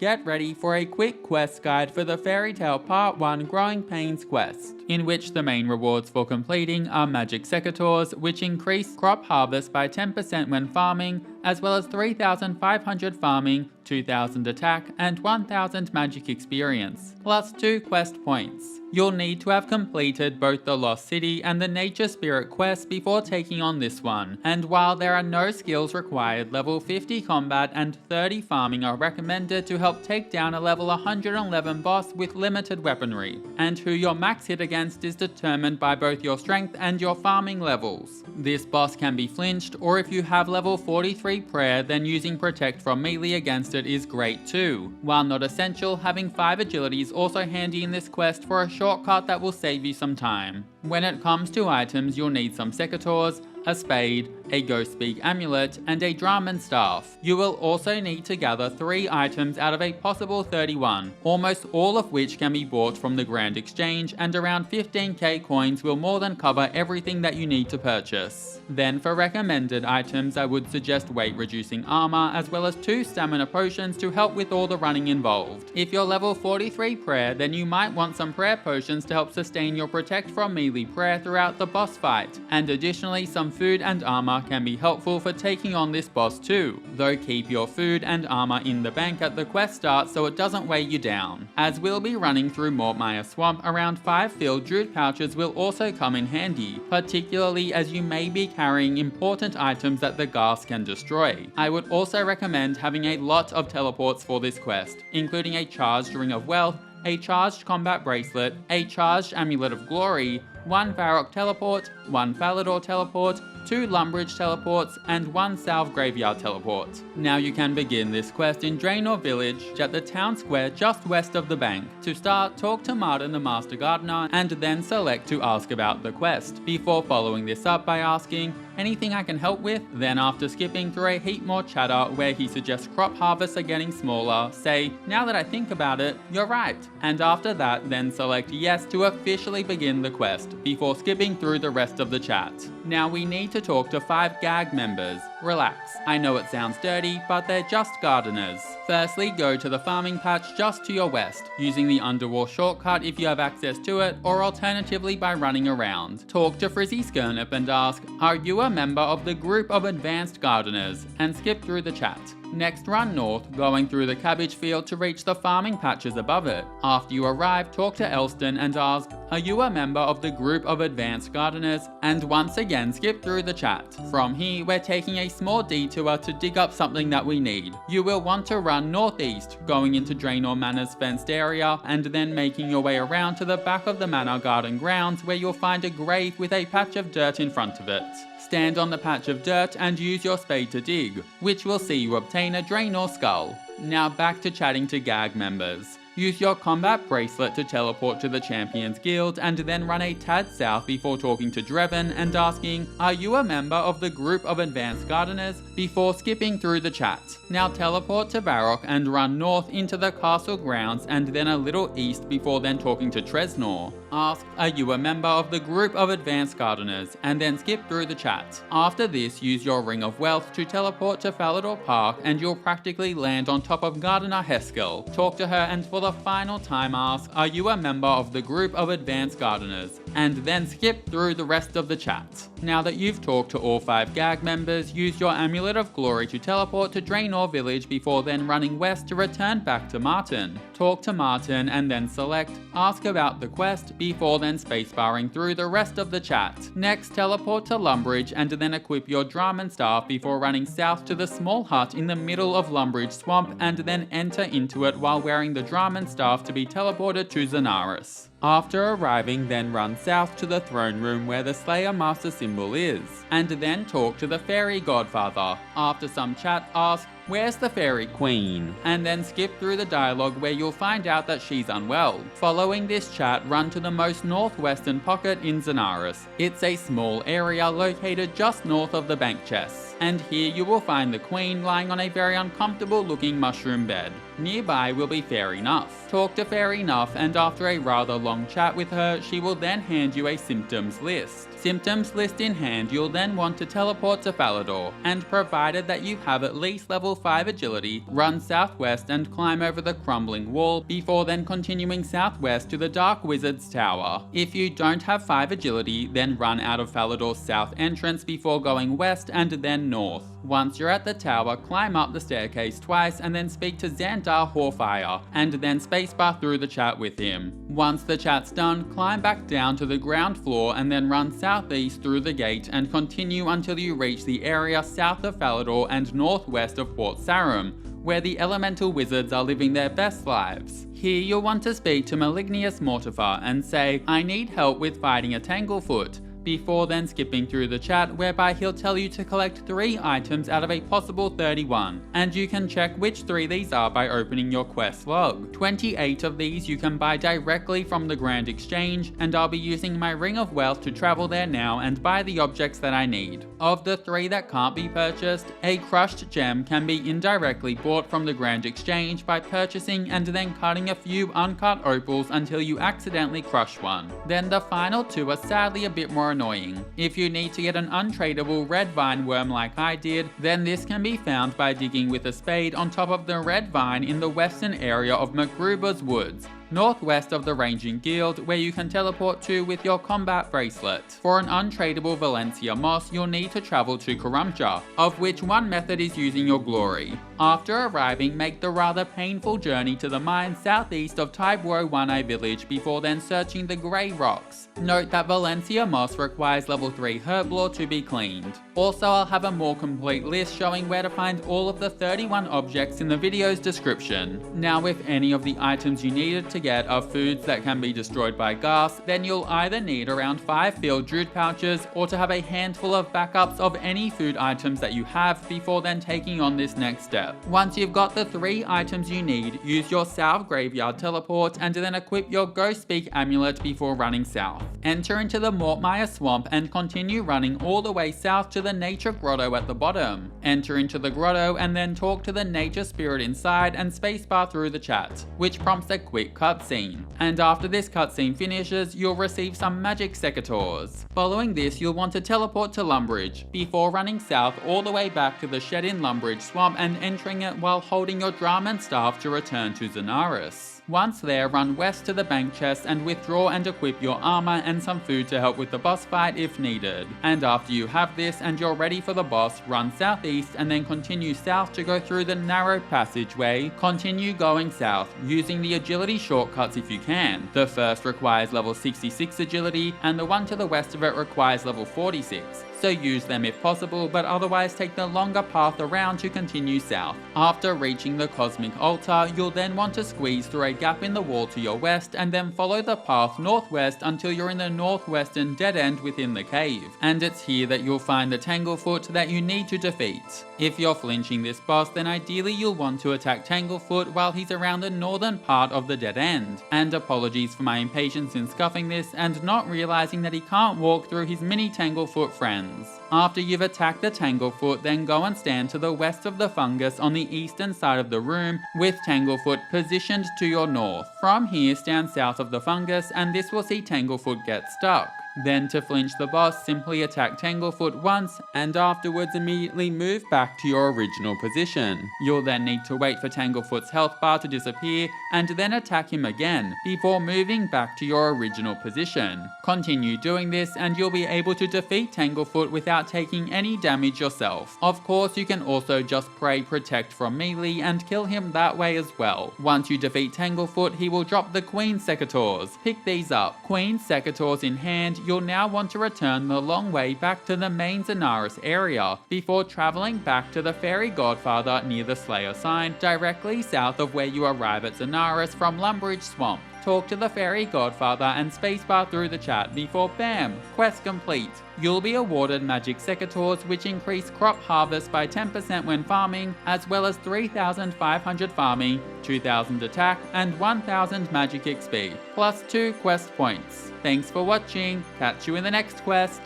get ready for a quick quest guide for the Fairytale Part 1 Growing Pains quest, in which the main rewards for completing are Magic Secateurs, which increase crop harvest by 10% when farming, as well as 3,500 farming, 2,000 attack, and 1,000 magic experience, plus 2 quest points. You'll need to have completed both the Lost City and the Nature Spirit quest before taking on this one, and while there are no skills required, level 50 combat and 30 farming are recommended to help take down a level 111 boss with limited weaponry, and who your max hit against is determined by both your strength and your farming levels. This boss can be flinched, or if you have level 43 prayer, then using protect from Meelee against it is great too. While not essential, having 5 agility is also handy in this quest for a shortcut that will save you some time. When it comes to items, you'll need some Secateurs, a Spade, a Ghostspeak Amulet, and a Dramen Staff. You will also need to gather 3 items out of a possible 31, almost all of which can be bought from the Grand Exchange, and around 15k coins will more than cover everything that you need to purchase. Then for recommended items, I would suggest weight reducing armor, as well as 2 stamina potions to help with all the running involved. If you're level 43 prayer, then you might want some prayer potions to help sustain your protect from Meelee prayer throughout the boss fight, and additionally some food and armor can be helpful for taking on this boss too, though keep your food and armor in the bank at the quest start so it doesn't weigh you down. As we'll be running through Mortmire Swamp, around 5 filled Druid pouches will also come in handy, particularly as you may be carrying important items that the ghast can destroy. I would also recommend having a lot of teleports for this quest, including a charged Ring of Wealth, a charged combat bracelet, a charged Amulet of Glory, 1 Varrock Teleport, 1 Falador Teleport, 2 Lumbridge Teleports, and 1 Salve Graveyard Teleport. Now you can begin this quest in Draenor Village at the town square just west of the bank. To start, talk to Martin the Master Gardener, and then select to ask about the quest, before following this up by asking, anything I can help with? Then after skipping through a heap more chatter where he suggests crop harvests are getting smaller, say, now that I think about it, you're right. And after that, then select yes to officially begin the quest, before skipping through the rest of the chat. Now we need to talk to 5 GAG members. Relax, I know it sounds dirty, but they're just gardeners. Firstly, go to the farming patch just to your west, using the Underwall shortcut if you have access to it, or alternatively by running around. Talk to Frizzy Skirnip and ask, are you a member of the group of advanced gardeners? And skip through the chat. Next, run north, going through the cabbage field to reach the farming patches above it. After you arrive, talk to Elston and ask, are you a member of the group of advanced gardeners? And once again, skip through the chat. From here, we're taking a small detour to dig up something that we need. You will want to run northeast, going into Draenor Manor's fenced area, and then making your way around to the back of the Manor garden grounds, where you'll find a grave with a patch of dirt in front of it. Stand on the patch of dirt and use your spade to dig, which will see you obtain a Draenor skull. Now back to chatting to GAG members. Use your combat bracelet to teleport to the Champions Guild, and then run a tad south before talking to Dreven and asking, are you a member of the group of advanced gardeners? Before skipping through the chat. Now teleport to Varrock and run north into the castle grounds, and then a little east before then talking to Tresnor. Ask, are you a member of the group of advanced gardeners? And then skip through the chat. After this, use your Ring of Wealth to teleport to Falador Park, and you'll practically land on top of Gardener Heskel. Talk to her and for the final time ask, are you a member of the group of advanced gardeners? And then skip through the rest of the chat. Now that you've talked to all 5 GAG members, use your Amulet of Glory to teleport to Draenor Village before then running west to return back to Martin. Talk to Martin and then select ask about the quest before then spacebarring through the rest of the chat. Next, teleport to Lumbridge and then equip your Dramen Staff before running south to the small hut in the middle of Lumbridge Swamp, and then enter into it while wearing the Dramen Staff to be teleported to Zenaris. After arriving, then run south to the throne room where the Slayer Master symbol is, and then talk to the Fairy Godfather. After some chat, ask, where's the Fairy Queen? And then skip through the dialogue where you'll find out that she's unwell. Following this chat, run to the most northwestern pocket in Zenaris. It's a small area located just north of the bank chests, and here you will find the Queen lying on a very uncomfortable looking mushroom bed. Nearby will be Fairy Nuff. Talk to Fairy Nuff, and after a rather long chat with her, she will then hand you a symptoms list. Symptoms list in hand, you'll then want to teleport to Falador, and provided that you have at least level 5 agility, run southwest and climb over the crumbling wall before then continuing southwest to the Dark Wizard's Tower. If you don't have 5 agility, then run out of Falador's south entrance before going west and then north. Once you're at the tower, climb up the staircase twice and then speak to Xandar Horfire, and then spacebar through the chat with him. Once the chat's done, climb back down to the ground floor and then run southeast through the gate and continue until you reach the area south of Falador and northwest of Port Sarum, where the elemental wizards are living their best lives. Here you'll want to speak to Malignius Mortifer and say, "I need help with fighting a Tanglefoot," before then skipping through the chat, whereby he'll tell you to collect 3 items out of a possible 31, and you can check which 3 these are by opening your quest log. 28 of these you can buy directly from the Grand Exchange, and I'll be using my Ring of Wealth to travel there now and buy the objects that I need. Of the 3 that can't be purchased, a crushed gem can be indirectly bought from the Grand Exchange by purchasing and then cutting a few uncut opals until you accidentally crush one. Then the final 2 are sadly a bit more annoying. If you need to get an untradeable red vine worm like I did, then this can be found by digging with a spade on top of the red vine in the western area of McGruber's Woods, northwest of the Ranging Guild, where you can teleport to with your combat bracelet. For an untradeable Valencia moss, you'll need to travel to Karumcha, of which one method is using your glory. After arriving, make the rather painful journey to the mine southeast of Tybro 1A village before then searching the Grey Rocks. Note that Valencia moss requires level 3 Herblore to be cleaned. Also, I'll have a more complete list showing where to find all of the 31 objects in the video's description. Now, if any of the items you needed to get are foods that can be destroyed by gas, then you'll either need around 5 filled Druid pouches or to have a handful of backups of any food items that you have before then taking on this next step. Once you've got the 3 items you need, use your South Graveyard Teleport and then equip your Ghostspeak Amulet before running south. Enter into the Mortmire Swamp and continue running all the way south to the Nature Grotto at the bottom. Enter into the grotto and then talk to the Nature Spirit inside and spacebar through the chat, which prompts a quick cutscene. And after this cutscene finishes, you'll receive some Magic Secateurs. Following this, you'll want to teleport to Lumbridge, before running south all the way back to the shed in Lumbridge Swamp and entering it while holding your Dramen Staff to return to Zenaris. Once there, run west to the bank chest and withdraw and equip your armor and some food to help with the boss fight if needed. And after you have this and you're ready for the boss, run southeast and then continue south to go through the narrow passageway. Continue going south, using the agility shortcuts if you can. The first requires level 66 agility, and the one to the west of it requires level 46. So use them if possible, but otherwise take the longer path around to continue south. After reaching the Cosmic Altar, you'll then want to squeeze through a gap in the wall to your west and then follow the path northwest until you're in the northwestern dead end within the cave. And it's here that you'll find the Tanglefoot that you need to defeat. If you're flinching this boss, then ideally you'll want to attack Tanglefoot while he's around the northern part of the dead end. And apologies for my impatience in scuffing this and not realizing that he can't walk through his mini Tanglefoot friends. After you've attacked the Tanglefoot, then go and stand to the west of the fungus on the eastern side of the room, with Tanglefoot positioned to your north. From here, stand south of the fungus, and this will see Tanglefoot get stuck. Then to flinch the boss, simply attack Tanglefoot once, and afterwards immediately move back to your original position. You'll then need to wait for Tanglefoot's health bar to disappear, and then attack him again, before moving back to your original position. Continue doing this, and you'll be able to defeat Tanglefoot without taking any damage yourself. Of course, you can also just pray Protect from Meelee and kill him that way as well. Once you defeat Tanglefoot, he will drop the Queen Secateurs. Pick these up. Queen Secateurs in hand, you'll now want to return the long way back to the main Zenaris area, before travelling back to the Fairy Godfather near the Slayer sign, directly south of where you arrive at Zenaris from Lumbridge Swamp. Talk to the Fairy Godfather and spacebar through the chat before BAM! Quest complete. You'll be awarded Magic Secateurs, which increase crop harvest by 10% when farming, as well as 3,500 farming, 2,000 attack, and 1,000 Magic XP, plus 2 quest points. Thanks for watching, catch you in the next quest!